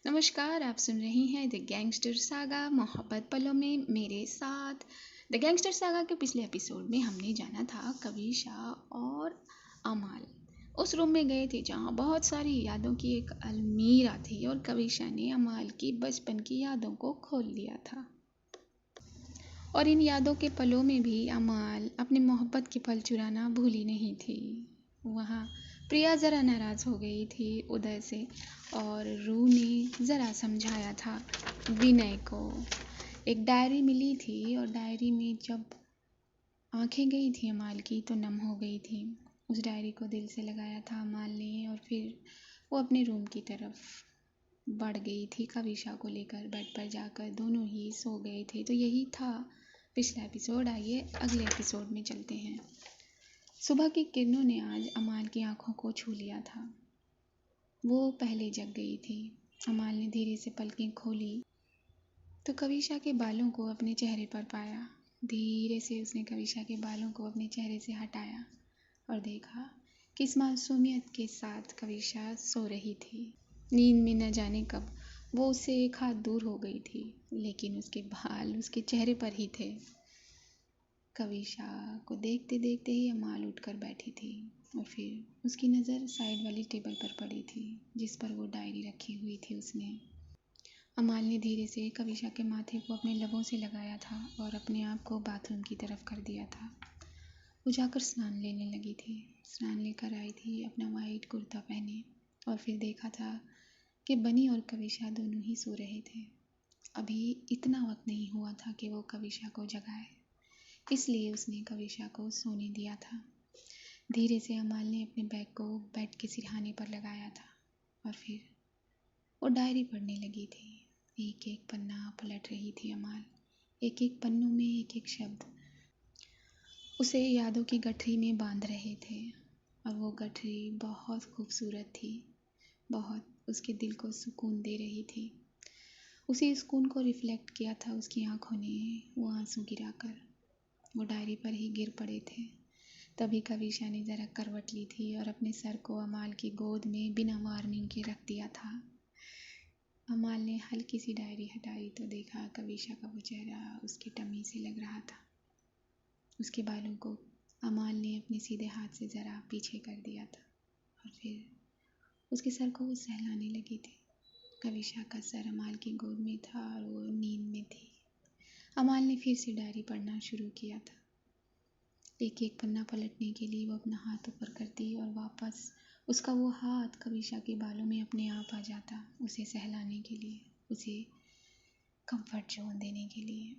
नमस्कार, आप सुन रहे हैं द गैंगस्टर सागा मोहब्बत पलों में मेरे साथ। द गैंगस्टर सागा के पिछले एपिसोड में हमने जाना था कविशा और अमाल उस रूम में गए थे जहाँ बहुत सारी यादों की एक अलमीरा थी और कविशा ने अमाल की बचपन की यादों को खोल लिया था। और इन यादों के पलों में भी अमाल अपनी मोहब्बत के पल चुराना भूली नहीं थी। वहाँ प्रिया ज़रा नाराज़ हो गई थी उदय से और रू ने ज़रा समझाया था विनय को। एक डायरी मिली थी और डायरी में जब आंखें गई थी अमाल की तो नम हो गई थी। उस डायरी को दिल से लगाया था अमाल ने और फिर वो अपने रूम की तरफ बढ़ गई थी कविशा को लेकर। बेड पर जाकर दोनों ही सो गए थे। तो यही था पिछला एपिसोड। आइए अगले एपिसोड में चलते हैं। सुबह की किरणों ने आज अमाल की आंखों को छू लिया था। वो पहले जग गई थी। अमाल ने धीरे से पलकें खोली तो कविशा के बालों को अपने चेहरे पर पाया। धीरे से उसने कविशा के बालों को अपने चेहरे से हटाया और देखा कि इस मासूमियत के साथ कविशा सो रही थी। नींद में न जाने कब वो उससे एक हाथ दूर हो गई थी, लेकिन उसके बाल उसके चेहरे पर ही थे। कविशा को देखते देखते ही अमाल उठकर बैठी थी और फिर उसकी नज़र साइड वाली टेबल पर पड़ी थी जिस पर वो डायरी रखी हुई थी। उसने अमाल ने धीरे से कविशा के माथे को अपने लबों से लगाया था और अपने आप को बाथरूम की तरफ कर दिया था। वो जाकर स्नान लेने लगी थी। स्नान लेकर आई थी अपना वाइट कुर्ता पहने और फिर देखा था कि बनी और कविशा दोनों ही सो रहे थे। अभी इतना वक्त नहीं हुआ था कि वो कविशा को जगाए, इसलिए उसने कविशा को सोने दिया था। धीरे से अमाल ने अपने बैग को बेड के सिरहाने पर लगाया था और फिर वो डायरी पढ़ने लगी थी। एक एक पन्ना पलट रही थी अमाल। एक एक पन्नों में एक एक शब्द उसे यादों की गठरी में बांध रहे थे और वो गठरी बहुत खूबसूरत थी, बहुत उसके दिल को सुकून दे रही थी। उसी सुकून को रिफ्लेक्ट किया था उसकी आंखों ने। वो आंसू गिराकर वो डायरी पर ही गिर पड़े थे। तभी कविशा ने ज़रा करवट ली थी और अपने सर को अमाल की गोद में बिना वार्निंग के रख दिया था। अमाल ने हल्की सी डायरी हटाई तो देखा कविशा का वो चेहरा उसकी टमी से लग रहा था। उसके बालों को अमाल ने अपने सीधे हाथ से ज़रा पीछे कर दिया था और फिर उसके सर को वो सहलाने लगी थी। कविशा का सर अमाल की गोद में था और वो नींद में थी। अमाल ने फिर से डायरी पढ़ना शुरू किया था। एक एक पन्ना पलटने के लिए वो अपना हाथ ऊपर करती और वापस उसका वो हाथ कविशा के बालों में अपने आप आ जाता, उसे सहलाने के लिए, उसे कंफर्ट जोन देने के लिए।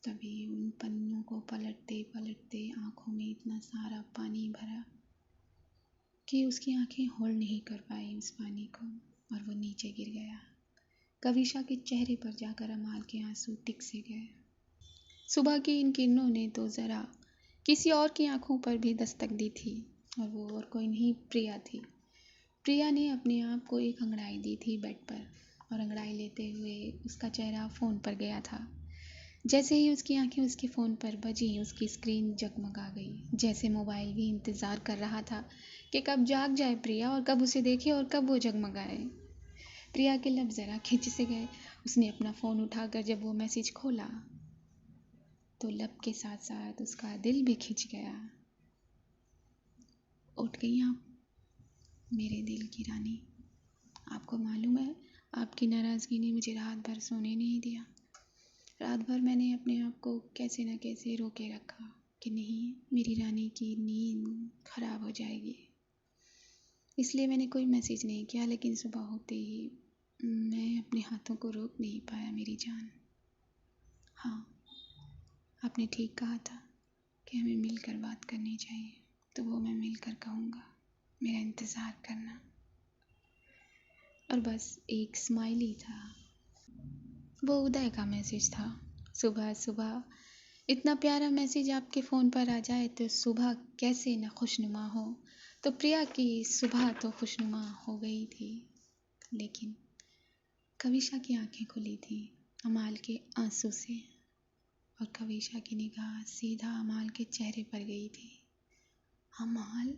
तभी उन पन्नों को पलटते पलटते आंखों में इतना सारा पानी भरा कि उसकी आंखें होल्ड नहीं कर पाई उस पानी को और वो नीचे गिर गया। कविशा के चेहरे पर जाकर अमाल के आंसू टिक से गए। सुबह की इन किरणों ने तो ज़रा किसी और की आंखों पर भी दस्तक दी थी और वो और कोई नहीं, प्रिया थी। प्रिया ने अपने आप को एक अंगड़ाई दी थी बेड पर और अंगड़ाई लेते हुए उसका चेहरा फ़ोन पर गया था। जैसे ही उसकी आंखें उसके फ़ोन पर बजी उसकी स्क्रीन जगमगा गई, जैसे मोबाइल भी इंतज़ार कर रहा था कि कब जाग जाए प्रिया और कब उसे देखे और कब वो जगमगाए। प्रिया के लब ज़रा खिंच से गए। उसने अपना फ़ोन उठाकर जब वो मैसेज खोला तो लब के साथ साथ उसका दिल भी खिंच गया। उठ गई आप मेरे दिल की रानी। आपको मालूम है आपकी नाराज़गी ने मुझे रात भर सोने नहीं दिया। रात भर मैंने अपने आप को कैसे न कैसे रोके रखा कि नहीं, मेरी रानी की नींद खराब हो जाएगी, इसलिए मैंने कोई मैसेज नहीं किया। लेकिन सुबह होते ही मैं अपने हाथों को रोक नहीं पाया मेरी जान। हाँ, आपने ठीक कहा था कि हमें मिलकर बात करनी चाहिए, तो वो मैं मिलकर कहूँगा। मेरा इंतज़ार करना। और बस एक स्माइली था। वो उदय का मैसेज था। सुबह सुबह इतना प्यारा मैसेज आपके फ़ोन पर आ जाए तो सुबह कैसे न खुशनुमा हो। तो प्रिया की सुबह तो खुशनुमा हो गई थी, लेकिन कविशा की आंखें खुली थी अमाल के आंसू से और कविशा की निगाह सीधा अमाल के चेहरे पर गई थी। अमाल,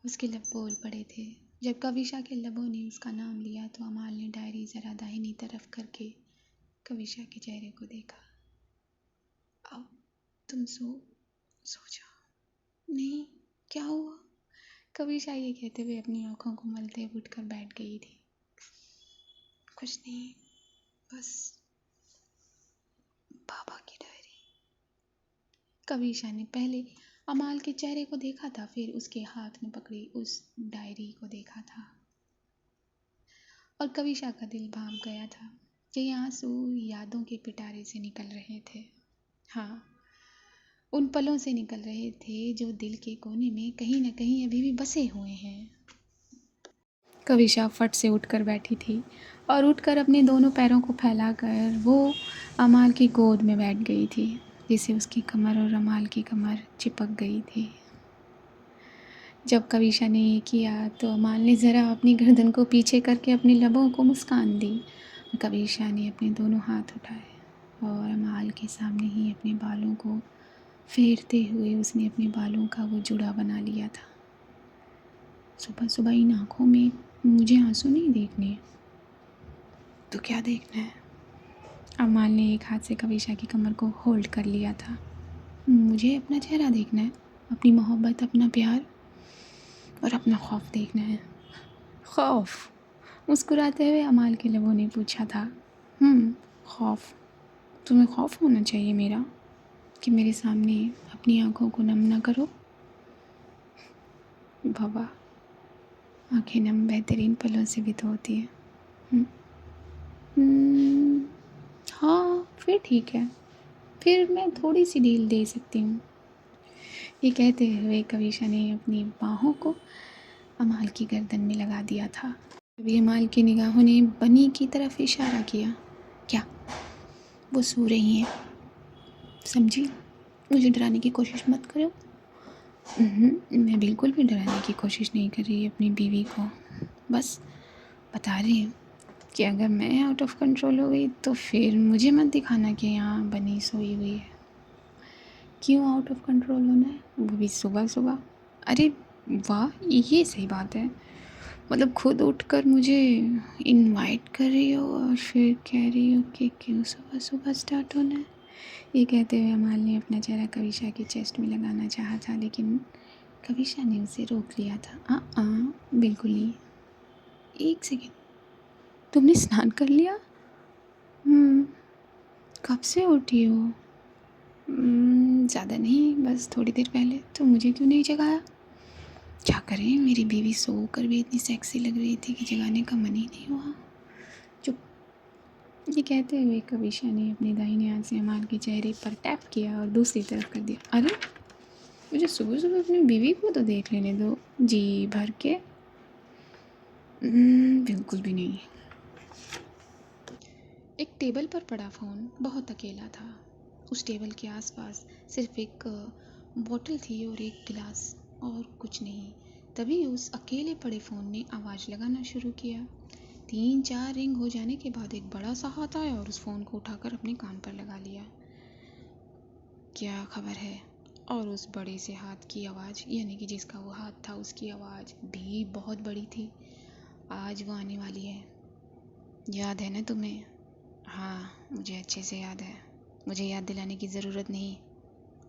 उसके लब बोल पड़े थे। जब कविशा के लबों ने उसका नाम लिया तो अमाल ने डायरी जरा दाहिनी तरफ करके कविशा के चेहरे को देखा। अब तुम सो जाओ। नहीं, क्या हुआ? कविशा ये कहते हुए अपनी आंखों को मलते हुए उठकर बैठ गई थी। कुछ नहीं, बस बाबा की डायरी। कविशा ने पहले अमाल के चेहरे को देखा था, फिर उसके हाथ में पकड़ी उस डायरी को देखा था और कविशा का दिल भाप गया था कि ये आंसू यादों के पिटारे से निकल रहे थे। हाँ, उन पलों से निकल रहे थे जो दिल के कोने में कहीं न कहीं अभी भी बसे हुए हैं। कविशा फट से उठकर बैठी थी और उठकर अपने दोनों पैरों को फैलाकर वो अमाल की गोद में बैठ गई थी, जिससे उसकी कमर और अमाल की कमर चिपक गई थी। जब कविशा ने ये किया तो अमाल ने ज़रा अपनी गर्दन को पीछे करके अपने लबों को मुस्कान दी। कविशा ने अपने दोनों हाथ उठाए और अमाल के सामने ही अपने बालों को फेरते हुए उसने अपने बालों का वो जुड़ा बना लिया था। सुबह सुबह इन आँखों में मुझे आंसू नहीं देखने, तो क्या देखना है? अमाल ने एक हाथ से कविशा की कमर को होल्ड कर लिया था। मुझे अपना चेहरा देखना है, अपनी मोहब्बत, अपना प्यार और अपना खौफ देखना है। खौफ? मुस्कुराते हुए अमाल के लबों ने पूछा था। खौफ? तुम्हें खौफ होना चाहिए मेरा, कि मेरे सामने अपनी आंखों को नम ना करो? बाबा, आंखें नम बेहतरीन पलों से भी तो होती है। हाँ, फिर ठीक है, फिर मैं थोड़ी सी ढील दे सकती हूँ। ये कहते हुए कविशा ने अपनी बाहों को अमाल की गर्दन में लगा दिया था। तभी अमाल की निगाहों ने बनी की तरफ इशारा किया। क्या? वो सो रही हैं, समझी? मुझे डराने की कोशिश मत करो। मैं बिल्कुल भी डराने की कोशिश नहीं कर रही अपनी बीवी को, बस बता रही हूँ कि अगर मैं आउट ऑफ कंट्रोल हो गई तो फिर मुझे मत दिखाना कि यहाँ बनी सोई हुई है। क्यों आउट ऑफ कंट्रोल होना है, वो भी सुबह सुबह? अरे वाह, ये सही बात है। मतलब खुद उठकर मुझे इनवाइट कर रही हो और फिर कह रही हो कि क्यों सुबह सुबह स्टार्ट होना है। ये कहते हुए अमाल ने अपना चेहरा कविशा की चेस्ट में लगाना चाहा था, लेकिन कविशा ने उसे रोक लिया था। बिल्कुल नहीं। एक सेकेंड, तुमने स्नान कर लिया? कब से उठी हो? ज़्यादा नहीं, बस थोड़ी देर पहले। तो मुझे क्यों नहीं जगाया? क्या करें, मेरी बीवी सो कर भी इतनी सेक्सी लग रही थी कि जगाने का मन ही नहीं हुआ। चुप। ये कहते हुए कविशा ने अपनी दाहिने हाथ से अमाल के चेहरे पर टैप किया और दूसरी तरफ कर दिया। अरे, मुझे सुबह सुबह अपनी बीवी को तो देख लेने दो जी भर के। बिल्कुल भी नहीं। एक टेबल पर पड़ा फ़ोन बहुत अकेला था। उस टेबल के आसपास सिर्फ एक बोतल थी और एक गिलास, और कुछ नहीं। तभी उस अकेले पड़े फ़ोन ने आवाज़ लगाना शुरू किया। 3-4 रिंग हो जाने के बाद एक बड़ा सा हाथ आया और उस फ़ोन को उठाकर अपने कान पर लगा लिया। क्या खबर है? और उस बड़े से हाथ की आवाज़, यानी कि जिसका वो हाथ था उसकी आवाज़ भी बहुत बड़ी थी। आज वो आने वाली है, याद है ना तुम्हें? हाँ, मुझे अच्छे से याद है। मुझे याद दिलाने की ज़रूरत नहीं,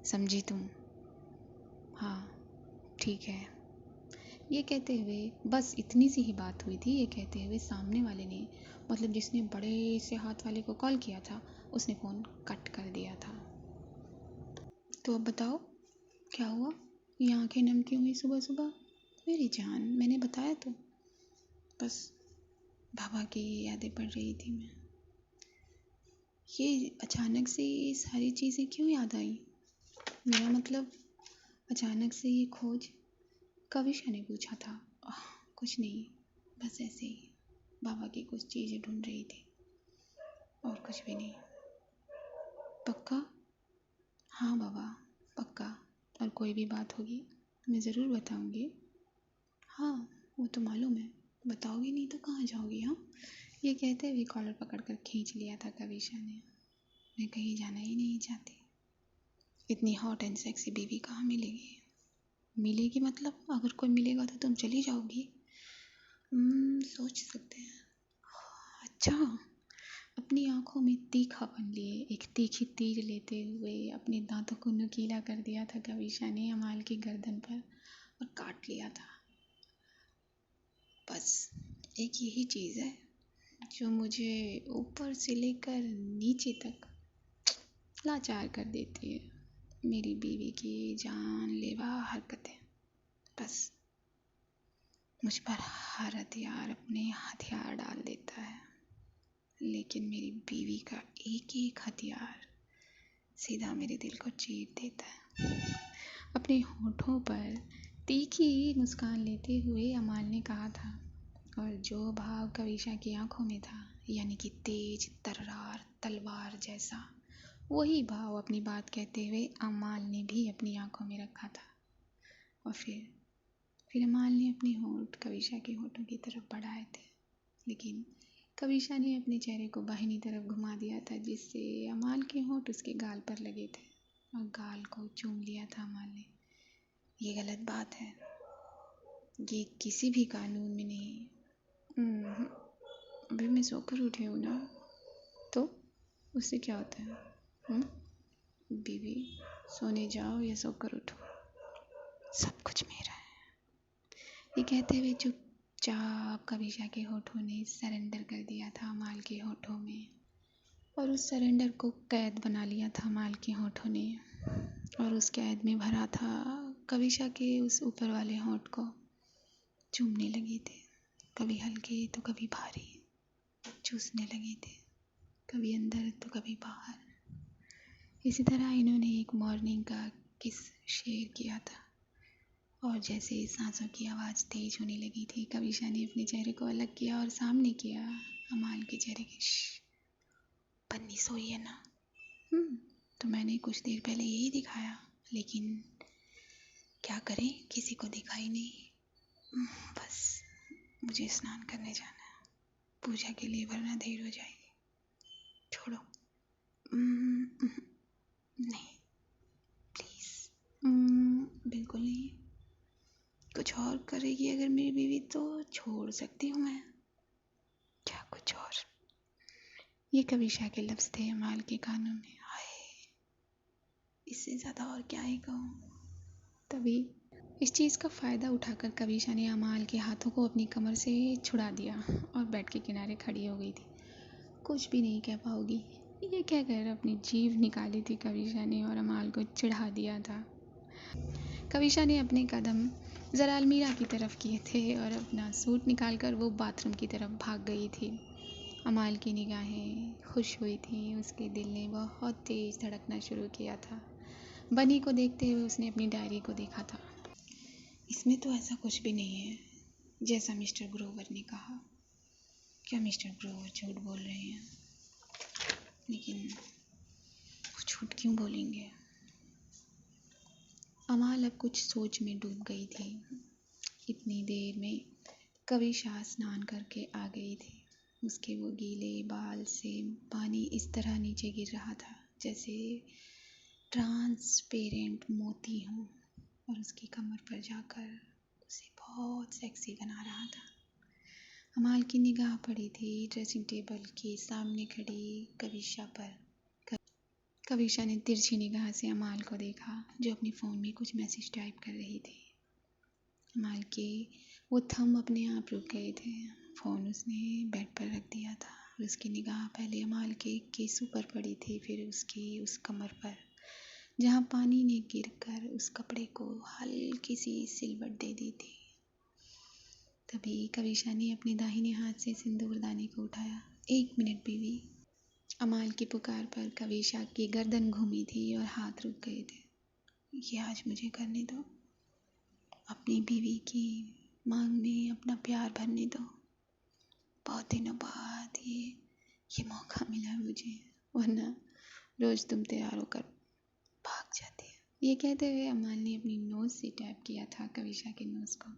समझी तुम? हाँ, ठीक है। ये कहते हुए, बस इतनी सी ही बात हुई थी। ये कहते हुए सामने वाले ने, मतलब जिसने बड़े से हाथ वाले को कॉल किया था, उसने फ़ोन कट कर दिया था। तो अब बताओ, क्या हुआ? ये आंखें नम क्यों हुई सुबह सुबह? मेरी जान, मैंने बताया तो, बस बाबा की यादें पड़ रही थी मैं। ये अचानक से ये सारी चीज़ें क्यों याद आई? मेरा मतलब, अचानक से ये खोज? कविशा ने पूछा था। कुछ नहीं, बस ऐसे ही बाबा की कुछ चीज़ें ढूंढ रही थी, और कुछ भी नहीं। पक्का? हाँ बाबा, पक्का। और कोई भी बात होगी मैं ज़रूर बताऊंगी। हाँ, वो तो मालूम है, बताओगी नहीं तो कहाँ जाओगी? हाँ, ये कहते हुए कॉलर पकड़कर खींच लिया था कविशा ने। मैं कहीं जाना ही नहीं चाहती। इतनी हॉट एंड सेक्सी बीवी कहाँ मिलेगी? मिलेगी मतलब, अगर कोई मिलेगा तो तुम चली जाओगी? सोच सकते हैं। अच्छा, अपनी आंखों में तीखापन लिए एक तीखी तीर लेते हुए अपने दांतों को नुकीला कर दिया था कविशा ने अमाल की गर्दन पर और काट लिया था। बस एक यही चीज़ है जो मुझे ऊपर से लेकर नीचे तक लाचार कर देती है, मेरी बीवी की जानलेवा हरकतें। बस मुझ पर हर हथियार अपने हथियार डाल देता है, लेकिन मेरी बीवी का एक एक हथियार सीधा मेरे दिल को चीर देता है। अपने होठों पर तीखी मुस्कान लेते हुए अमाल ने कहा था, और जो भाव कविशा की आंखों में था, यानी कि तेज तर्रार तलवार जैसा, वही भाव अपनी बात कहते हुए अमाल ने भी अपनी आंखों में रखा था। और फिर अमाल ने अपने होंठ कविशा के होठों की तरफ बढ़ाए थे, लेकिन कविशा ने अपने चेहरे को बाहिनी तरफ घुमा दिया था, जिससे अमाल के होंठ उसके गाल पर लगे थे और गाल को चूम लिया था अमाल ने। ये गलत बात है, ये किसी भी कानून में नहीं। अभी मैं सोकर उठी हूँ ना, तो उससे क्या होता है? बीवी, सोने जाओ या सोकर उठो, सब कुछ मेरा है। ये कहते हुए चुपचाप कविशा के होठों ने सरेंडर कर दिया था अमाल के होठों में, और उस सरेंडर को कैद बना लिया था अमाल के होठों ने, और उस कैद में भरा था कविशा के उस ऊपर वाले होठ को चूमने लगे थे, कभी हल्के तो कभी भारी, चूसने लगे थे, कभी अंदर तो कभी बाहर। इसी तरह इन्होंने एक मॉर्निंग का किस शेयर किया था, और जैसे सांसों की आवाज़ तेज होने लगी थी, कविशा ने अपने चेहरे को अलग किया और सामने किया अमाल के चेहरे के। पन्नी सोई है ना? तो मैंने कुछ देर पहले यही दिखाया, लेकिन क्या करें, किसी को दिखाई नहीं। बस मुझे स्नान करने जाना है पूजा के लिए, वरना देर हो जाएगी। छोड़ो। नहीं, प्लीज़। बिल्कुल नहीं। कुछ और करेगी अगर मेरी बीवी तो छोड़ सकती हूँ मैं। क्या कुछ और? ये कविशा के लफ्ज़ थे अमाल के कानों में। हाय, इससे ज़्यादा और क्या ही कहूँ। तभी इस चीज़ का फ़ायदा उठाकर कविशा ने अमाल के हाथों को अपनी कमर से छुड़ा दिया और बेड के किनारे खड़ी हो गई थी। कुछ भी नहीं कह पाओगी, ये कहकर अपनी जीभ निकाली थी कविशा ने और अमाल को चिढ़ा दिया था। कविशा ने अपने कदम ज़रा अलमीरा की तरफ किए थे और अपना सूट निकालकर वो बाथरूम की तरफ भाग गई थी। अमाल की निगाहें खुश हुई थी, उसके दिल ने बहुत तेज़ धड़कना शुरू किया था। बनी को देखते हुए उसने अपनी डायरी को देखा था। इसमें तो ऐसा कुछ भी नहीं है जैसा मिस्टर ग्रोवर ने कहा। क्या मिस्टर ग्रोवर झूठ बोल रहे हैं? लेकिन वो झूठ क्यों बोलेंगे? अमाल अब कुछ सोच में डूब गई थी। इतनी देर में कविशा स्नान करके आ गई थी। उसके वो गीले बाल से पानी इस तरह नीचे गिर रहा था जैसे ट्रांसपेरेंट मोती हों, और उसकी कमर पर जाकर उसे बहुत सेक्सी बना रहा था। अमाल की निगाह पड़ी थी ड्रेसिंग टेबल के सामने खड़ी कविशा पर। कविशा ने तिरछी निगाह से अमाल को देखा, जो अपने फ़ोन में कुछ मैसेज टाइप कर रही थी। अमाल के वो थंब अपने आप रुक गए थे। फ़ोन उसने बेड पर रख दिया था और उसकी निगाह पहले अमाल के केसों पर पड़ी थी, फिर उसकी उस कमर पर जहाँ पानी ने गिरकर उस कपड़े को हल्की सी सिलवट दे दी थी। तभी कविशा ने अपने दाहिने हाथ से सिंदूरदानी को उठाया। 1 मिनट बीवी। अमाल की पुकार पर कविशा की गर्दन घूमी थी और हाथ रुक गए थे। ये आज मुझे करने दो, अपनी बीवी की मांग में अपना प्यार भरने दो। बहुत दिनों बाद ये मौका मिला मुझे, वरना रोज़ तुम तैयार होकर भाग जाती है। ये कहते हुए अमाल ने अपनी नोज़ से टैप किया था कविशा के नोज़ को।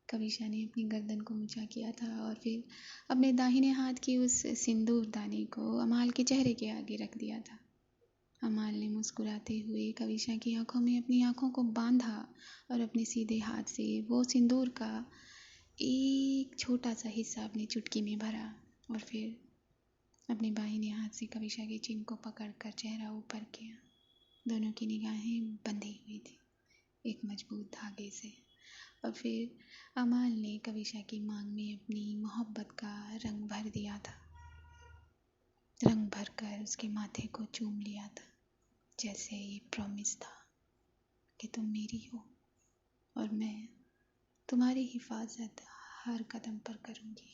कविशा ने अपनी गर्दन को ऊंचा किया था और फिर अपने दाहिने हाथ की उस सिंदूर दानी को अमाल के चेहरे के आगे रख दिया था। अमाल ने मुस्कुराते हुए कविशा की आंखों में अपनी आंखों को बांधा और अपने सीधे हाथ से वो सिंदूर का एक छोटा सा हिस्सा अपनी चुटकी में भरा और फिर अपने बाहिने हाथ से कविशा के चिन को पकड़कर चेहरा ऊपर किया। दोनों की निगाहें बंधी हुई थी एक मजबूत धागे से। और फिर अमाल ने कविशा की मांग में अपनी मोहब्बत का रंग भर दिया था। रंग भर कर उसके माथे को चूम लिया था, जैसे ये प्रॉमिस था कि तुम मेरी हो और मैं तुम्हारी हिफाजत हर कदम पर करूँगी।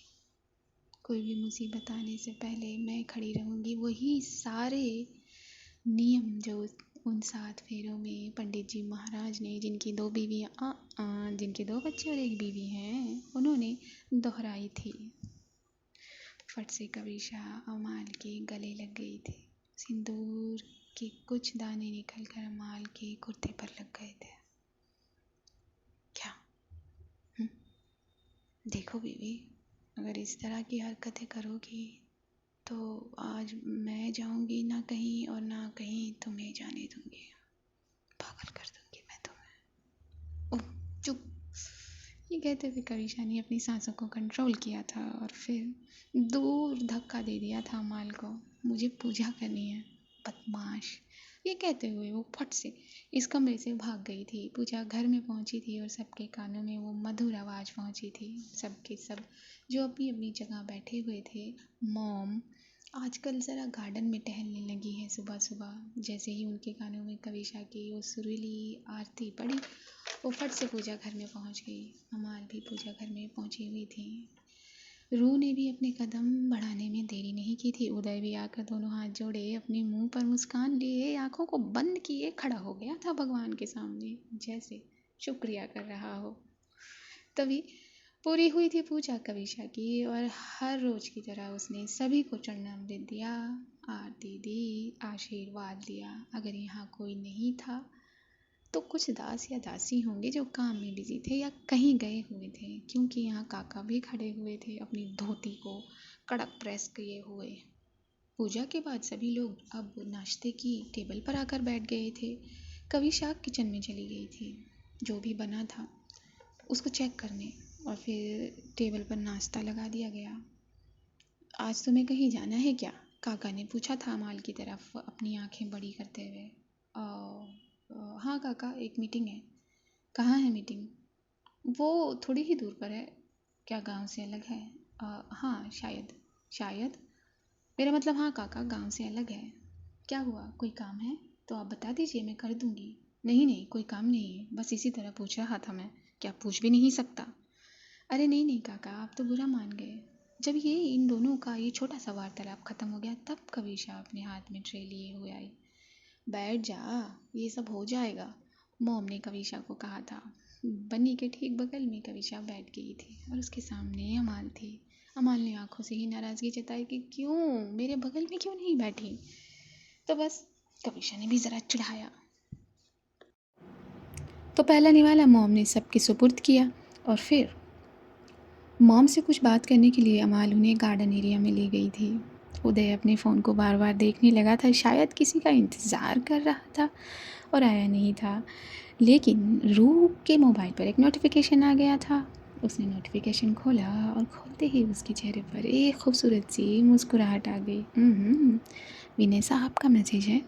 कोई भी मुसीबत आने से पहले मैं खड़ी रहूँगी। वही सारे नियम जो उन 7 फेरों में पंडित जी महाराज ने, जिनकी 2 बीवियाँ जिनके 2 बच्चे और 1 बीवी हैं, उन्होंने दोहराई थी। फट से कविशा अमाल के गले लग गई थी। सिंदूर के कुछ दाने निकलकर अमाल के कुर्ते पर लग गए थे। क्या? देखो बीवी, अगर इस तरह की हरकतें करोगी तो आज मैं जाऊंगी ना कहीं और ना कहीं तुम्हें जाने दूंगी। पागल कर दूंगी मैं तुम्हें। ओह चुप। ये कहते हुए कविशा ने अपनी सांसों को कंट्रोल किया था और फिर दूर धक्का दे दिया था अमाल को। मुझे पूजा करनी है, बदमाश। ये कहते हुए वो फट से इस कमरे से भाग गई थी। पूजा घर में पहुंची थी और सबके कानों में वो मधुर आवाज़ पहुंची थी। सबके सब जो अपनी अपनी जगह बैठे हुए थे। मॉम आजकल ज़रा गार्डन में टहलने लगी है सुबह सुबह। जैसे ही उनके कानों में कविशा की वो सुरीली आरती पड़ी, वो फट से पूजा घर में पहुंच गई। अमाल भी पूजा घर में पहुंची हुई थी। रूह ने भी अपने कदम बढ़ाने में देरी नहीं की थी। उदय भी आकर दोनों हाथ जोड़े अपने मुंह पर मुस्कान लिए आंखों को बंद किए खड़ा हो गया था भगवान के सामने, जैसे शुक्रिया कर रहा हो। तभी पूरी हुई थी पूजा कविशा की और हर रोज की तरह उसने सभी को चरणामृत दिया, आरती दी, आशीर्वाद लिया। अगर यहाँ कोई नहीं था तो कुछ दास या दासी होंगे जो काम में बिजी थे या कहीं गए हुए थे, क्योंकि यहाँ काका भी खड़े हुए थे अपनी धोती को कड़क प्रेस किए हुए। पूजा के बाद सभी लोग अब नाश्ते की टेबल पर आकर बैठ गए थे। कविशा किचन में चली गई थी जो भी बना था उसको चेक करने, और फिर टेबल पर नाश्ता लगा दिया गया। आज तुम्हें कहीं जाना है क्या? काका ने पूछा था अमाल की तरफ अपनी आंखें बड़ी करते हुए। हाँ काका, एक मीटिंग है। कहाँ है मीटिंग? वो थोड़ी ही दूर पर है। क्या गांव से अलग है? हाँ शायद। शायद मेरा मतलब हाँ काका, गांव से अलग है। क्या हुआ, कोई काम है तो आप बता दीजिए, मैं कर दूंगी। नहीं नहीं, कोई काम नहीं है, बस इसी तरह पूछ रहा था मैं। क्या पूछ भी नहीं सकता? अरे नहीं नहीं काका, आप तो बुरा मान गए। जब ये इन दोनों का ये छोटा सा वार्तालाप खत्म हो गया तब कविशा अपने हाथ में ट्रे लिए हुए आई। बैठ जा, ये सब हो जाएगा, मॉम ने कविशा को कहा था। बन्नी के ठीक बगल में कविशा बैठ गई थी और उसके सामने अमाल थी। अमाल ने आंखों से ही नाराज़गी जताई कि क्यों मेरे बगल में क्यों नहीं बैठी। तो बस कविशा ने भी ज़रा चिढ़ाया। तो पहला निवाला मॉम ने सबके सुपुर्द किया और फिर मॉम से कुछ बात करने के लिए अमाल उन्हें गार्डन एरिया में ले गई थी। उदय अपने फ़ोन को बार बार देखने लगा था, शायद किसी का इंतज़ार कर रहा था और आया नहीं था। लेकिन रूह के मोबाइल पर एक नोटिफिकेशन आ गया था। उसने नोटिफिकेशन खोला और खोलते ही उसके चेहरे पर एक खूबसूरत सी मुस्कुराहट आ गई। विनय साहब का मैसेज है।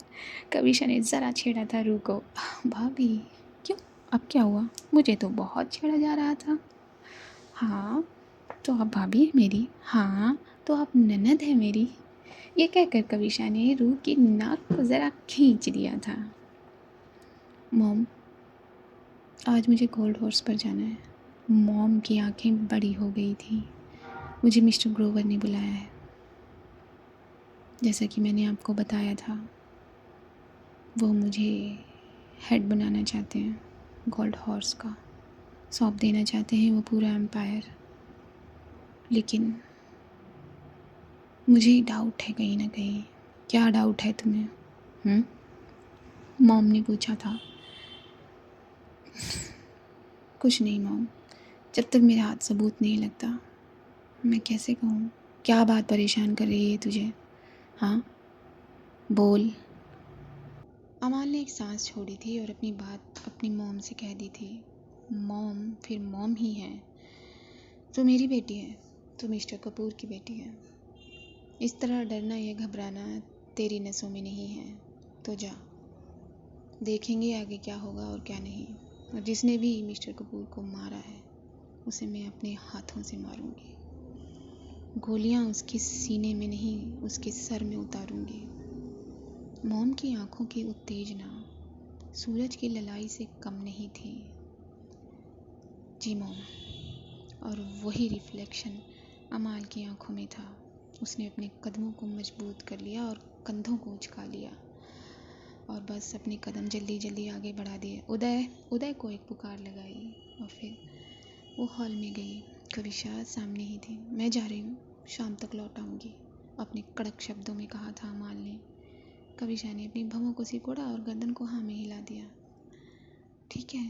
कविशा ने ज़रा छेड़ा था रूह को। भाभी क्यों, अब क्या हुआ? मुझे तो बहुत छेड़ा जा रहा था। हाँ तो आप भाभी है मेरी, हाँ तो आप ननद है मेरी। ये कहकर कविशा ने रूह की नाक को ज़रा खींच दिया था। मॉम आज मुझे गोल्ड हॉर्स पर जाना है। मॉम की आंखें बड़ी हो गई थी। मुझे मिस्टर ग्रोवर ने बुलाया है। जैसा कि मैंने आपको बताया था, वो मुझे हेड बनाना चाहते हैं गोल्ड हॉर्स का, सौंप देना चाहते हैं वो पूरा एम्पायर। लेकिन मुझे डाउट है कहीं ना कहीं। क्या डाउट है तुम्हें? मॉम ने पूछा था। कुछ नहीं मॉम, जब तक मेरे हाथ सबूत नहीं लगता मैं कैसे कहूँ। क्या बात परेशान कर रही है तुझे? हाँ बोल। अमाल ने एक सांस छोड़ी थी और अपनी बात अपनी मॉम से कह दी थी। मॉम फिर मॉम ही है। तो मेरी बेटी है, तो मिस्टर कपूर की बेटी है। इस तरह डरना या घबराना तेरी नसों में नहीं है। तो जा, देखेंगे आगे क्या होगा और क्या नहीं। और जिसने भी मिस्टर कपूर को मारा है उसे मैं अपने हाथों से मारूंगी। गोलियां उसके सीने में नहीं, उसके सर में उतारूंगी। मॉम की आंखों की उत्तेजना सूरज की ललाई से कम नहीं थी। जी मॉम। और वही रिफ्लेक्शन अमाल की आंखों में था। उसने अपने कदमों को मजबूत कर लिया और कंधों को उचका लिया और बस अपने कदम जल्दी जल्दी आगे बढ़ा दिए। उदय, उदय को एक पुकार लगाई और फिर वो हॉल में गई। कविशा सामने ही थी। मैं जा रही हूँ, शाम तक लौट आऊँगी, अपने कड़क शब्दों में कहा था अमाल ने। कविशा ने अपनी भौहों को सिकोड़ा और गर्दन को हाँ में हिला दिया। ठीक है,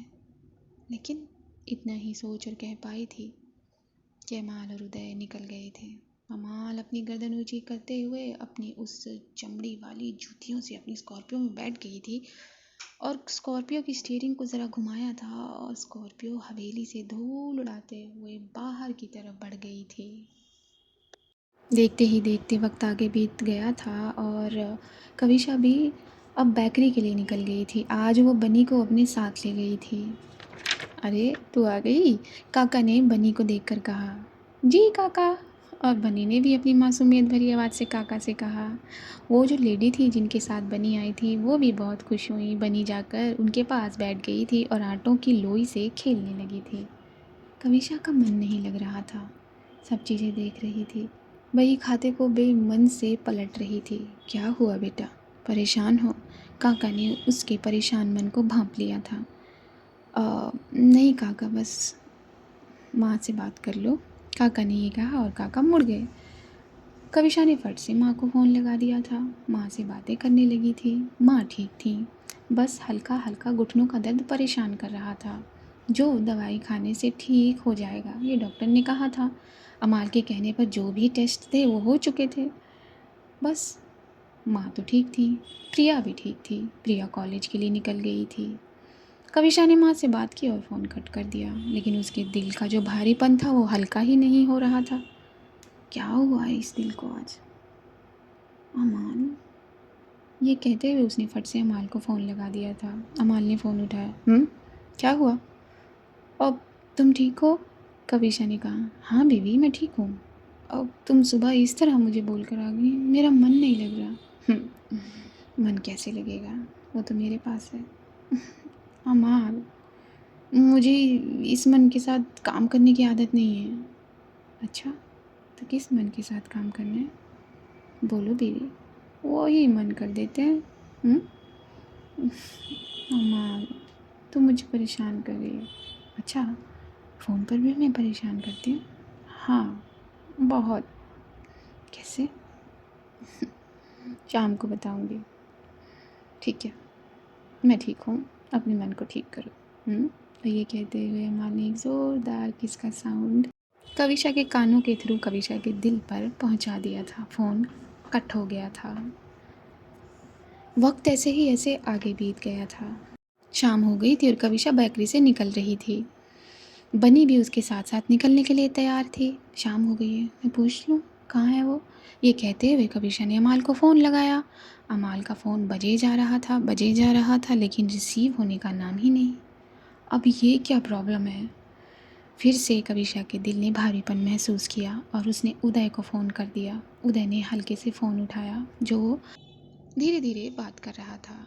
लेकिन इतना ही सोच और कह पाई थी कि अमाल और उदय निकल गए थे। अमाल अपनी गर्दन ऊंची करते हुए अपनी उस चमड़ी वाली जूतियों से अपनी स्कॉर्पियो में बैठ गई थी और स्कॉर्पियो की स्टीयरिंग को ज़रा घुमाया था और स्कॉर्पियो हवेली से धूल उड़ाते हुए बाहर की तरफ बढ़ गई थी। देखते ही देखते वक्त आगे बीत गया था और कविशा भी अब बेकरी के लिए निकल गई थी। आज वो बनी को अपने साथ ले गई थी। अरे तू आ गई, काका ने बनी को देखकर कहा। जी काका। और बनी ने भी अपनी मासूमियत भरी आवाज़ से काका से कहा। वो जो लेडी थी जिनके साथ बनी आई थी वो भी बहुत खुश हुई। बनी जाकर उनके पास बैठ गई थी और आटों की लोई से खेलने लगी थी। कविशा का मन नहीं लग रहा था, सब चीज़ें देख रही थी। बही खाते को बेमन से पलट रही थी। क्या हुआ बेटा, परेशान हो? काका ने उसके परेशान मन को भांप लिया था। नहीं काका, बस माँ से बात कर लो, काका ने ये कहा और काका मुड़ गए। कविशा ने फट से माँ को फ़ोन लगा दिया था। माँ से बातें करने लगी थी। माँ ठीक थी, बस हल्का हल्का घुटनों का दर्द परेशान कर रहा था, जो दवाई खाने से ठीक हो जाएगा, ये डॉक्टर ने कहा था। अमाल के कहने पर जो भी टेस्ट थे वो हो चुके थे। बस माँ तो ठीक थी, प्रिया भी ठीक थी। प्रिया कॉलेज के लिए निकल गई थी। कविशा ने माँ से बात की और फ़ोन कट कर दिया, लेकिन उसके दिल का जो भारीपन था वो हल्का ही नहीं हो रहा था। क्या हुआ है इस दिल को आज? अमाल, ये कहते हुए उसने फट से अमाल को फ़ोन लगा दिया था। अमाल ने फ़ोन उठाया। क्या हुआ? अब तुम ठीक हो? कविशा ने कहा। हाँ बीवी, मैं ठीक हूँ। अब तुम सुबह इस तरह मुझे बोल कर आ गई, मेरा मन नहीं लग रहा। मन कैसे लगेगा, वो तो मेरे पास है। अमाल, मुझे इस मन के साथ काम करने की आदत नहीं है। अच्छा, तो किस मन के साथ काम करना है? बोलो बीवी, वो ही मन कर देते हैं। अमाल, तुम मुझे परेशान कर रही हो। अच्छा, फ़ोन पर भी मैं परेशान करती हूँ? हाँ, बहुत। कैसे? शाम को बताऊँगी। ठीक है, मैं ठीक हूँ, अपने मन को ठीक करो। और ये कहते हुए अमाल ने एक ज़ोरदार किस का साउंड कविशा के कानों के थ्रू कविशा के दिल पर पहुंचा दिया था। फ़ोन कट हो गया था। वक्त ऐसे आगे बीत गया था। शाम हो गई थी और कविशा बेकरी से निकल रही थी। बनी भी उसके साथ साथ निकलने के लिए तैयार थी। शाम हो गई है, मैं पूछ लूँ कहाँ है वो? ये कहते हुए कविशा ने अमाल को फ़ोन लगाया। अमाल का फ़ोन बजे जा रहा था, लेकिन रिसीव होने का नाम ही नहीं। अब ये क्या प्रॉब्लम है? फिर से कविशा के दिल ने भारीपन महसूस किया और उसने उदय को फ़ोन कर दिया। उदय ने हल्के से फ़ोन उठाया, जो धीरे धीरे बात कर रहा था।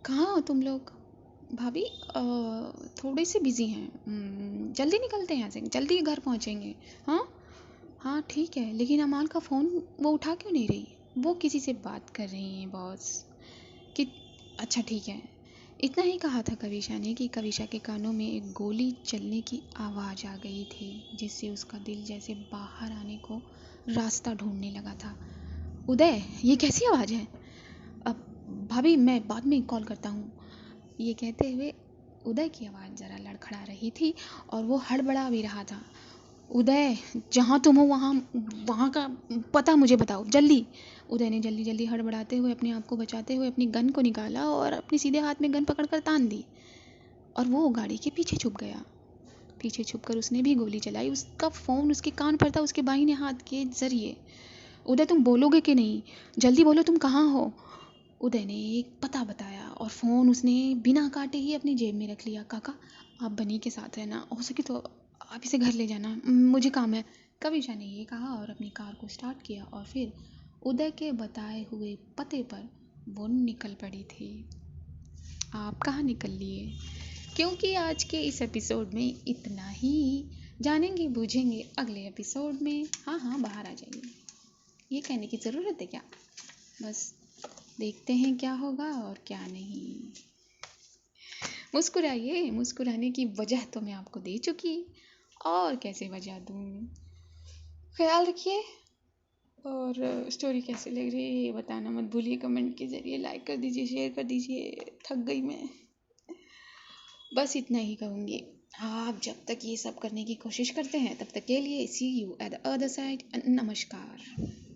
कहाँ हो तुम लोग? भाभी थोड़े से बिज़ी हैं, जल्दी निकलते हैं यहाँ से, जल्दी घर पहुँचेंगे। हाँ हाँ ठीक है, लेकिन अमाल का फ़ोन वो उठा क्यों नहीं रही? वो किसी से बात कर रही हैं बॉस। कि अच्छा ठीक है। इतना ही कहा था कविशा ने कि कविशा के कानों में एक गोली चलने की आवाज़ आ गई थी, जिससे उसका दिल जैसे बाहर आने को रास्ता ढूंढने लगा था। उदय, ये कैसी आवाज़ है? अब भाभी मैं बाद में कॉल करता हूँ। ये कहते हुए उदय की आवाज़ ज़रा लड़खड़ा रही थी और वो हड़बड़ा भी रहा था। उदय, जहाँ तुम हो वहाँ का पता मुझे बताओ जल्दी। उदय ने जल्दी जल्दी हड़बड़ाते हुए अपने आप को बचाते हुए अपनी गन को निकाला और अपने सीधे हाथ में गन पकड़कर तान दी और वो गाड़ी के पीछे छुप गया। पीछे छुपकर उसने भी गोली चलाई। उसका फ़ोन उसके कान पर था, उसके बाहिने हाथ के ज़रिए। उदय, तुम बोलोगे कि नहीं? जल्दी बोलो, तुम कहाँ हो? उदय ने एक पता बताया और फ़ोन उसने बिना काटे ही अपनी जेब में रख लिया। काका, आप बनी के साथ रहना, हो सके तो आप इसे घर ले जाना, मुझे काम है। कविशा ने ये कहा और अपनी कार को स्टार्ट किया और फिर उदय के बताए हुए पते पर वो निकल पड़ी थी। आप कहाँ निकल लिए? क्योंकि आज के इस एपिसोड में इतना ही। जानेंगे बूझेंगे अगले एपिसोड में। हाँ, बाहर आ जाइए, ये कहने की ज़रूरत है क्या? बस देखते हैं क्या होगा और क्या नहीं। मुस्कुराइए, मुस्कुराने की वजह तो मैं आपको दे चुकी, और कैसे वजह दूँ? ख्याल रखिए, और स्टोरी कैसी लग रही है ये बताना मत भूलिए। कमेंट के ज़रिए लाइक कर दीजिए, शेयर कर दीजिए। थक गई मैं, बस इतना ही कहूँगी। आप जब तक ये सब करने की कोशिश करते हैं तब तक के लिए see you at the other side. नमस्कार।